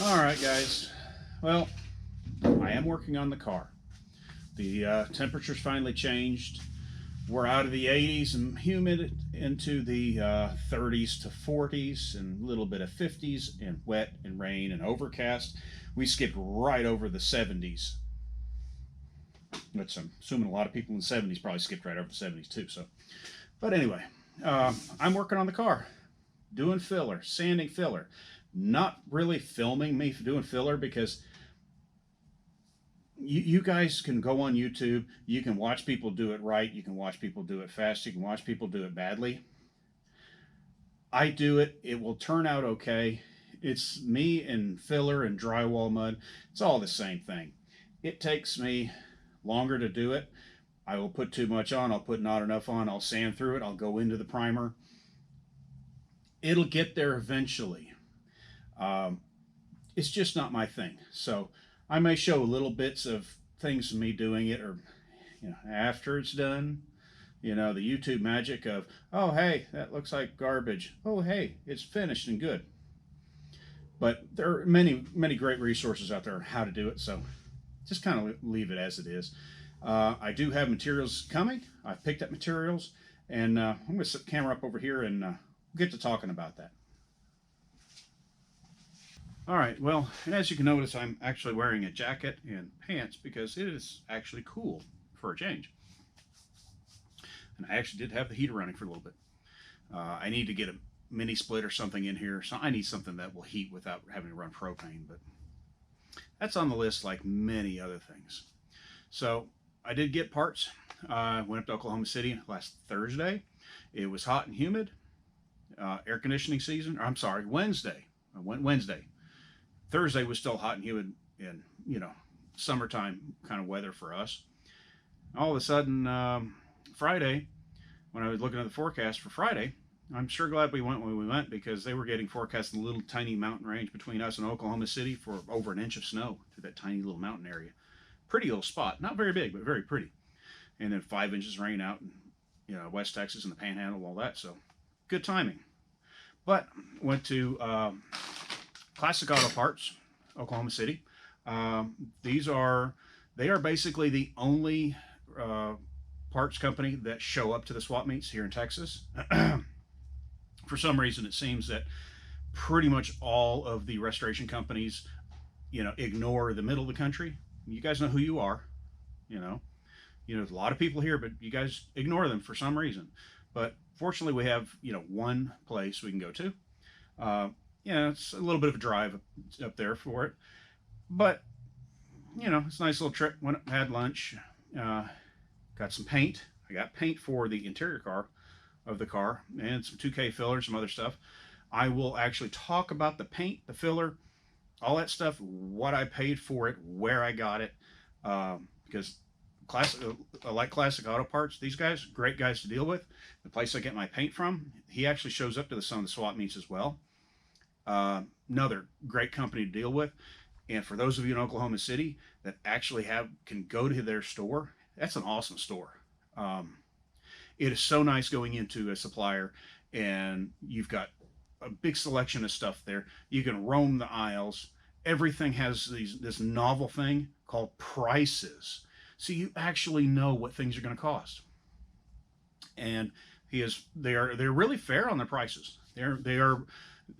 All right, guys. Well, I am working on the car. The temperature's finally changed. We're out of the 80s and humid into the 30s to 40s and a little bit of 50s and wet and rain and overcast. We skipped right over the 70s, which I'm assuming a lot of people in the 70s probably skipped right over the 70s too. So, but anyway, I'm working on the car, doing filler, sanding filler. Not really filming me doing filler because you guys can go on YouTube. You can watch people do it right. You can watch people do it fast. You can watch people do it badly. I do it. It will turn out okay. It's me and filler and drywall mud. It's all the same thing. It takes me longer to do it. I will put too much on. I'll put not enough on. I'll sand through it. I'll go into the primer. It'll get there eventually. Um, it's just not my thing. So I may show little bits of things of me doing it, or after it's done. The YouTube magic of, oh hey, that looks like garbage. Oh hey, it's finished and good. But there are many great resources out there on how to do it. So just kind of leave it as it is. I do have materials coming. I've picked up materials, and I'm going to set the camera up over here and get to talking about that. All right, well, and as you can notice, I'm actually wearing a jacket and pants because it is actually cool for a change. And I actually did have the heater running for a little bit. I need to get a mini split or something in here. So I need something that will heat without having to run propane, but that's on the list like many other things. So I did get parts. I went up to Oklahoma City last Thursday. It was hot and humid. Air conditioning season, or I'm sorry, Wednesday. I went Wednesday. Thursday was still hot and humid and, summertime kind of weather for us. All of a sudden, Friday, when I was looking at the forecast for Friday, I'm sure glad we went when we went because they were getting forecast in a little tiny mountain range between us and Oklahoma City for over an inch of snow through that tiny little mountain area. Pretty little spot. Not very big, but very pretty. And then 5 inches rain out in West Texas and the Panhandle, all that. So good timing. But went to Classic Auto Parts, Oklahoma City. They are basically the only parts company that show up to the swap meets here in Texas. For some reason, it seems that pretty much all of the restoration companies, ignore the middle of the country. You guys know who you are. There's a lot of people here, but you guys ignore them for some reason. But fortunately, we have one place we can go to. It's a little bit of a drive up there for it, but it's a nice little trip. Went up, had lunch, got some paint. I got paint for the interior of the car and some 2K filler, some other stuff. I will actually talk about the paint, the filler, all that stuff, what I paid for it, where I got it, because I like Classic Auto Parts. These guys, great guys to deal with. The place I get my paint from, he actually shows up to some of the swap meets as well. Another great company to deal with. And for those of you in Oklahoma City that actually can go to their store, that's an awesome store. It is so nice going into a supplier and you've got a big selection of stuff there. You can roam the aisles. Everything has this novel thing called prices. So you actually know what things are going to cost. And they're really fair on their prices. They are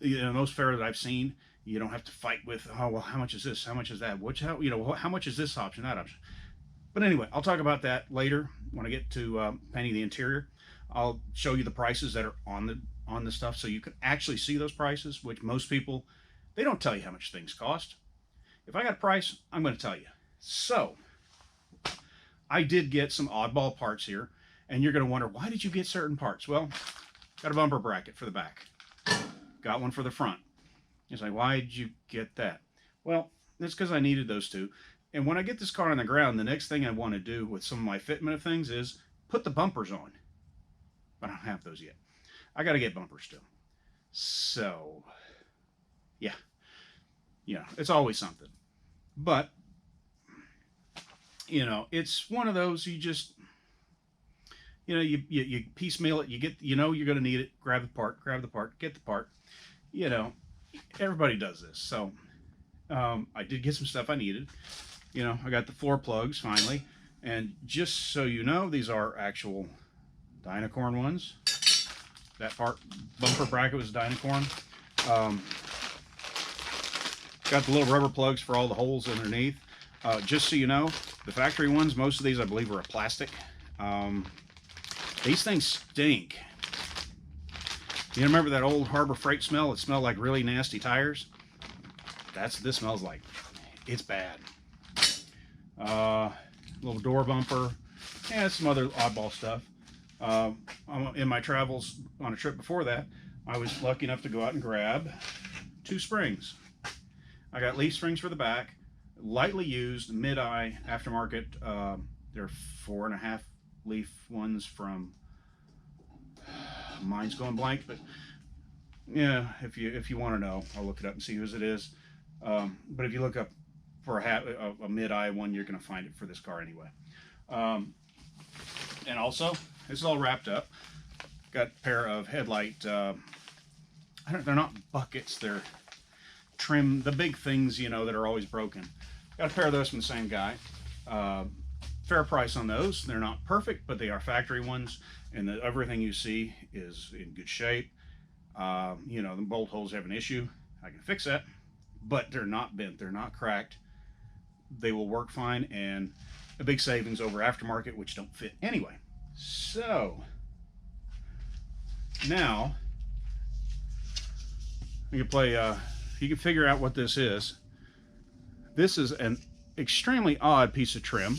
the most fair that I've seen. You don't have to fight with, oh well, how much is this, how much is that, how much is this option, that option. But anyway, I'll talk about that later when I get to painting the interior. I'll show you the prices that are on the stuff, so you can actually see those prices, which most people, they don't tell you how much things cost. If I got a price, I'm going to tell you. So I did get some oddball parts here, and you're going to wonder, why did you get certain parts? Well, got a bumper bracket for the back. Got one for the front. It's like, why did you get that? Well, that's because I needed those two. And when I get this car on the ground, the next thing I want to do with some of my fitment of things is put the bumpers on. But I don't have those yet. I got to get bumpers still. So, yeah. It's always something. But, it's one of those you just, you piecemeal it. You get, you're going to need it. Grab the part, get the part. Everybody does this. So I did get some stuff I needed. You know, I got the floor plugs finally. And just so you know, these are actual Dynacorn ones. That part, bumper bracket was Dynacorn. Got the little rubber plugs for all the holes underneath. Just so you know, the factory ones, most of these I believe are a plastic. These things stink. You remember that old Harbor Freight smell? It smelled like really nasty tires. That's what this smells like. It's bad. Little door bumper. Yeah, some other oddball stuff. In my travels on a trip before that, I was lucky enough to go out and grab 2 springs. I got leaf springs for the back, lightly used, mid-eye, aftermarket. They're 4.5 leaf ones from, mine's going blank, but yeah, if you want to know, I'll look it up and see whose it is. But if you look up for a mid-eye one, you're going to find it for this car anyway. And also, this is all wrapped up. Got a pair of headlight, they're not buckets, they're trim, the big things, you know, that are always broken. Got a pair of those from the same guy. Fair price on those. They're not perfect, but they are factory ones, and everything you see is in good shape. You know, the bolt holes have an issue. I can fix that, but they're not bent, they're not cracked. They will work fine, and a big savings over aftermarket, which don't fit anyway. So now you can play, you can figure out what this is. This is an extremely odd piece of trim.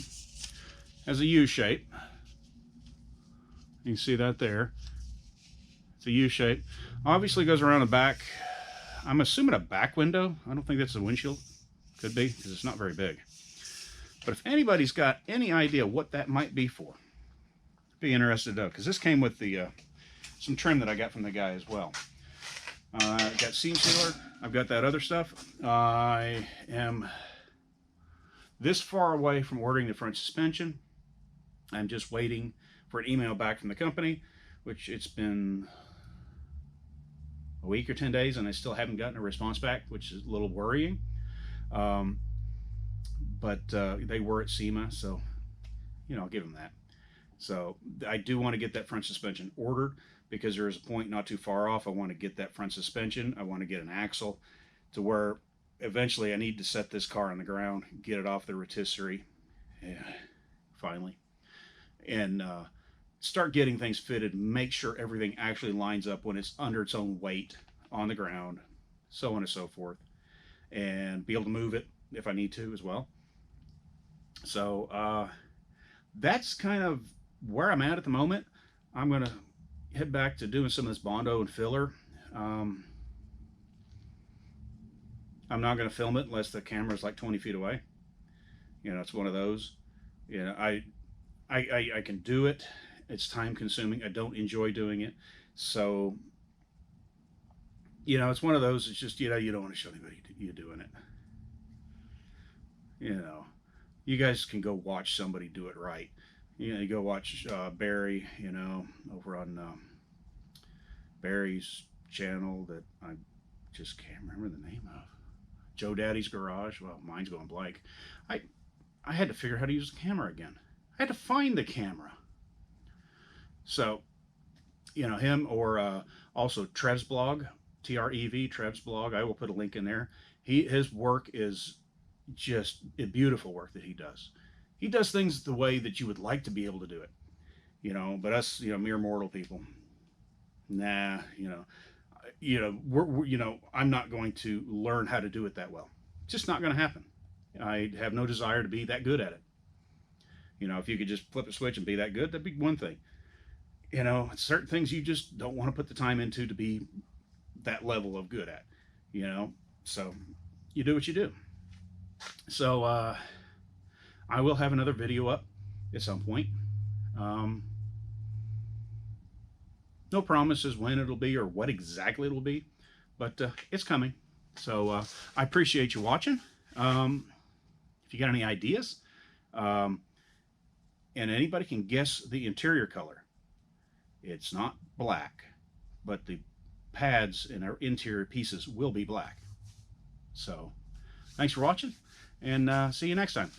Has a U shape. You can see that there. It's a U shape. Obviously goes around the back. I'm assuming a back window. I don't think that's a windshield. Could be, because it's not very big. But if anybody's got any idea what that might be for, be interested to know, because this came with the some trim that I got from the guy as well. I've got seam sealer. I've got that other stuff. I am this far away from ordering the front suspension. I'm just waiting for an email back from the company, which it's been a week or 10 days, and I still haven't gotten a response back, which is a little worrying. But they were at SEMA, so, you know, I'll give them that. So I do want to get that front suspension ordered, because there is a point not too far off. I want to get that front suspension. I want to get an axle to where eventually I need to set this car on the ground, get it off the rotisserie, yeah, finally, and start getting things fitted, make sure everything actually lines up when it's under its own weight on the ground, so on and so forth, and be able to move it if I need to as well. So that's kind of where I'm at the moment. I'm going to head back to doing some of this Bondo and filler. I'm not going to film it unless the camera's like 20 feet away. You know, it's one of those. You know, I can do it. It's time consuming. I don't enjoy doing it. So, you know, it's one of those, it's just, you know, you don't want to show anybody you doing it. You know, you guys can go watch somebody do it right. You know, you go watch Barry, you know, over on Barry's channel that I just can't remember the name of. Joe Daddy's Garage. Well, mine's going blank. I had to figure out how to use the camera again. I had to find the camera. So, you know, him, or also Trev's blog, TREV, Trev's blog. I will put a link in there. His work is just a beautiful work that he does. He does things the way that you would like to be able to do it, you know, but us, you know, mere mortal people, nah, you know, we're you know, I'm not going to learn how to do it that well. It's just not going to happen. I have no desire to be that good at it. You know, if you could just flip a switch and be that good, that'd be one thing. You know, certain things you just don't want to put the time into to be that level of good at, you know, so you do what you do. So, I will have another video up at some point. No promises when it'll be or what exactly it'll be, but it's coming. So I appreciate you watching. If you got any ideas, and anybody can guess the interior color. It's not black, but the pads and our interior pieces will be black. So Thanks for watching, and see you next time.